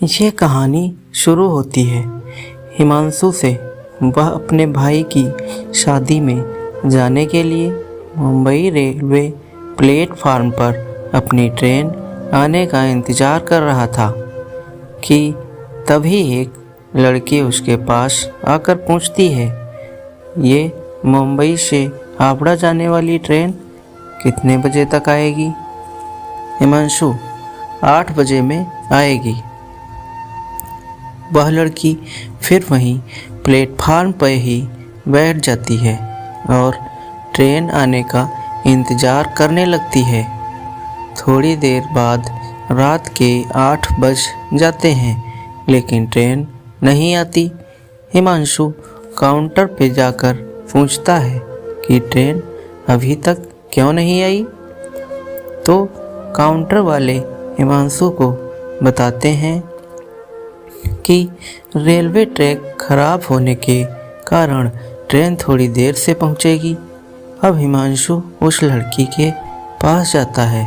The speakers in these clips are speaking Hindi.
ये कहानी शुरू होती है हिमांशु से। वह अपने भाई की शादी में जाने के लिए मुंबई रेलवे प्लेटफार्म पर अपनी ट्रेन आने का इंतज़ार कर रहा था कि तभी एक लड़की उसके पास आकर पूछती है, ये मुंबई से हावड़ा जाने वाली ट्रेन कितने बजे तक आएगी? हिमांशु, 8 बजे में आएगी। वह लड़की फिर वहीं प्लेटफार्म पर ही बैठ जाती है और ट्रेन आने का इंतज़ार करने लगती है। थोड़ी देर बाद रात के 8 बज जाते हैं लेकिन ट्रेन नहीं आती। हिमांशु काउंटर पे जाकर पूछता है कि ट्रेन अभी तक क्यों नहीं आई? तो काउंटर वाले हिमांशु को बताते हैं कि रेलवे ट्रैक खराब होने के कारण ट्रेन थोड़ी देर से पहुंचेगी। अब हिमांशु उस लड़की के पास जाता है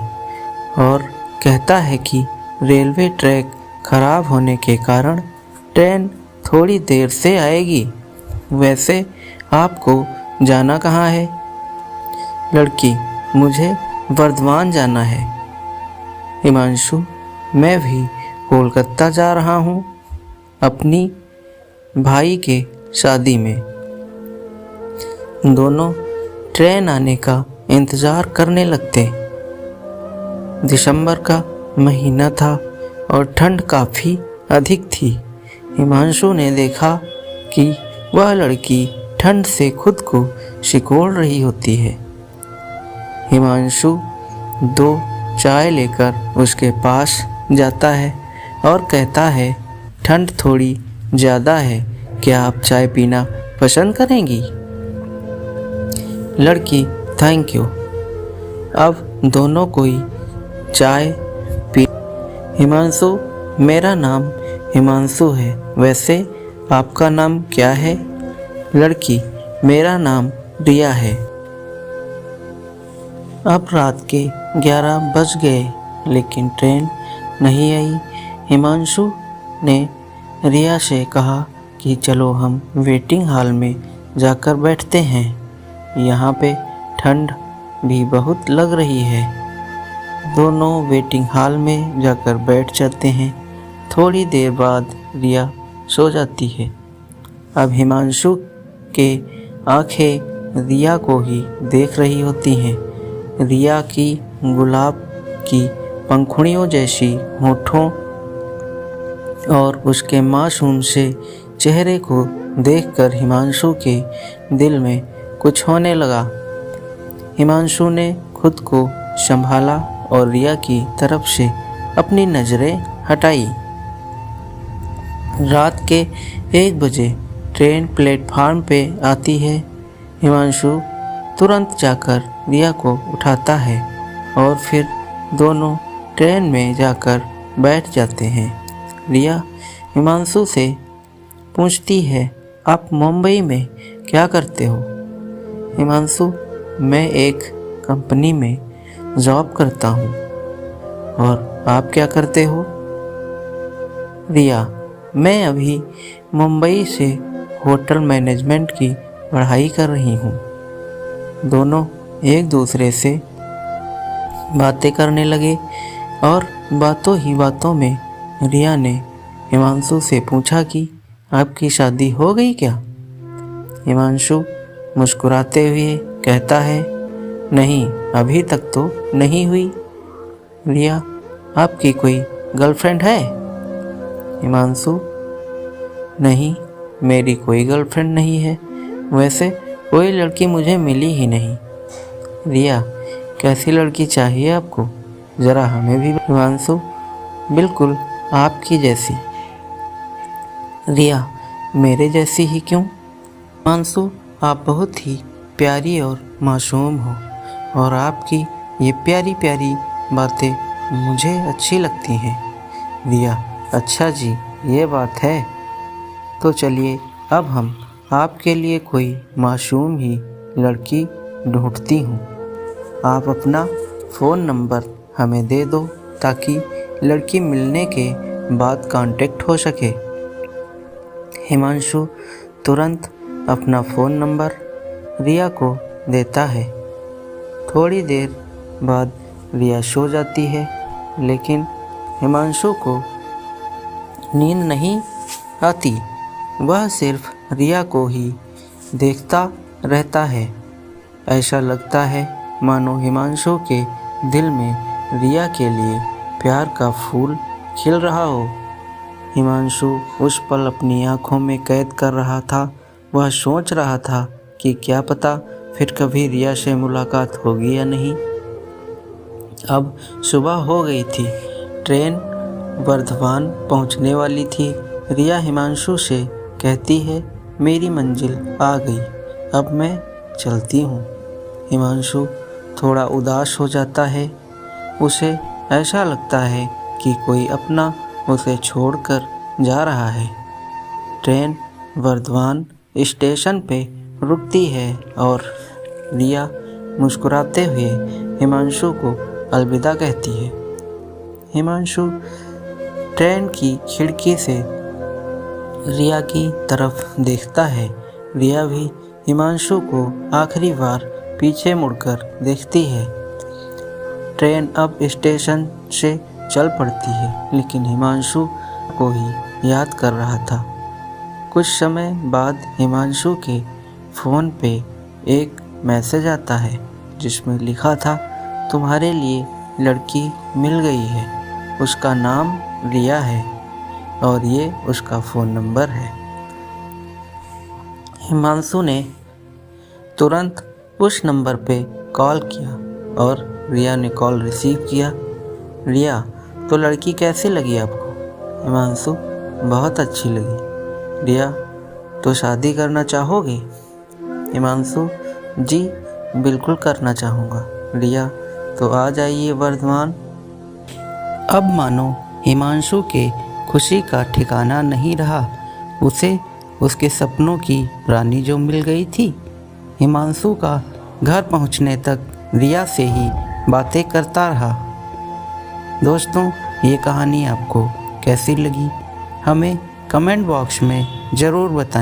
और कहता है कि रेलवे ट्रैक खराब होने के कारण ट्रेन थोड़ी देर से आएगी। वैसे आपको जाना कहाँ है? लड़की, मुझे वर्धमान जाना है। हिमांशु, मैं भी कोलकाता जा रहा हूँ अपनी भाई के शादी में। दोनों ट्रेन आने का इंतज़ार करने लगते। दिसंबर का महीना था और ठंड काफ़ी अधिक थी। हिमांशु ने देखा कि वह लड़की ठंड से खुद को सिकोड़ रही होती है। हिमांशु 2 चाय लेकर उसके पास जाता है और कहता है, ठंड थोड़ी ज़्यादा है, क्या आप चाय पीना पसंद करेंगी? लड़की, थैंक यू। अब दोनों कोई चाय पी। हिमांशु, मेरा नाम हिमांशु है, वैसे आपका नाम क्या है? लड़की, मेरा नाम रिया है। अब रात के 11 बज गए लेकिन ट्रेन नहीं आई। हिमांशु ने रिया से कहा कि चलो हम वेटिंग हॉल में जाकर बैठते हैं, यहाँ पे ठंड भी बहुत लग रही है। दोनों वेटिंग हॉल में जाकर बैठ जाते हैं। थोड़ी देर बाद रिया सो जाती है। अब हिमांशु के आंखें रिया को ही देख रही होती हैं। रिया की गुलाब की पंखुड़ियों जैसी होठों और उसके मासूम से चेहरे को देखकर हिमांशु के दिल में कुछ होने लगा। हिमांशु ने खुद को संभाला और रिया की तरफ से अपनी नज़रें हटाई। रात के 1 बजे ट्रेन प्लेटफार्म पे आती है। हिमांशु तुरंत जाकर रिया को उठाता है और फिर दोनों ट्रेन में जाकर बैठ जाते हैं। रिया हिमांशु से पूछती है, आप मुंबई में क्या करते हो? हिमांशु, मैं एक कंपनी में जॉब करता हूँ। और आप क्या करते हो? रिया, मैं अभी मुंबई से होटल मैनेजमेंट की पढ़ाई कर रही हूँ। दोनों एक दूसरे से बातें करने लगे और बातों ही बातों में रिया ने हिमांशु से पूछा कि आपकी शादी हो गई क्या? हिमांशु मुस्कुराते हुए कहता है, नहीं, अभी तक तो नहीं हुई। रिया, आपकी कोई गर्लफ्रेंड है? हिमांशु, नहीं, मेरी कोई गर्लफ्रेंड नहीं है, वैसे कोई लड़की मुझे मिली ही नहीं। रिया, कैसी लड़की चाहिए आपको? ज़रा हमें भी। हिमांशु, बिल्कुल आपकी जैसी। रिया, मेरे जैसी ही क्यों? हिमांशु, आप बहुत ही प्यारी और मासूम हो और आपकी ये प्यारी प्यारी बातें मुझे अच्छी लगती हैं। रिया, अच्छा जी, ये बात है। तो चलिए अब हम आपके लिए कोई मासूम ही लड़की ढूंढती हूँ। आप अपना फ़ोन नंबर हमें दे दो ताकि लड़की मिलने के बाद कांटेक्ट हो सके। हिमांशु तुरंत अपना फ़ोन नंबर रिया को देता है। थोड़ी देर बाद रिया सो जाती है, लेकिन हिमांशु को नींद नहीं आती। वह सिर्फ रिया को ही देखता रहता है। ऐसा लगता है मानो हिमांशु के दिल में रिया के लिए प्यार का फूल खिल रहा हो। हिमांशु उस पल अपनी आंखों में कैद कर रहा था। वह सोच रहा था कि क्या पता फिर कभी रिया से मुलाकात होगी या नहीं। अब सुबह हो गई थी। ट्रेन वर्धमान पहुंचने वाली थी। रिया हिमांशु से कहती है, मेरी मंजिल आ गई, अब मैं चलती हूँ। हिमांशु थोड़ा उदास हो जाता है। उसे ऐसा लगता है कि कोई अपना उसे छोड़कर जा रहा है। ट्रेन वर्धमान स्टेशन पे रुकती है और रिया मुस्कुराते हुए हिमांशु को अलविदा कहती है। हिमांशु ट्रेन की खिड़की से रिया की तरफ देखता है। रिया भी हिमांशु को आखिरी बार पीछे मुड़कर देखती है। ट्रेन अब स्टेशन से चल पड़ती है, लेकिन हिमांशु को ही याद कर रहा था। कुछ समय बाद हिमांशु के फ़ोन पे एक मैसेज आता है, जिसमें लिखा था, तुम्हारे लिए लड़की मिल गई है। उसका नाम रिया है और ये उसका फ़ोन नंबर है। हिमांशु ने तुरंत उस नंबर पे कॉल किया और रिया ने कॉल रिसीव किया। रिया, तो लड़की कैसी लगी आपको? हिमांशु, बहुत अच्छी लगी। रिया, तो शादी करना चाहोगे? हिमांशु, जी बिल्कुल करना चाहूँगा। रिया, तो आ जाइए वर्धमान। अब मानो हिमांशु के खुशी का ठिकाना नहीं रहा। उसे उसके सपनों की रानी जो मिल गई थी। हिमांशु का घर पहुंचने तक रिया से ही बातें करता रहा। दोस्तों, ये कहानी आपको कैसी लगी हमें कमेंट बॉक्स में ज़रूर बताएं।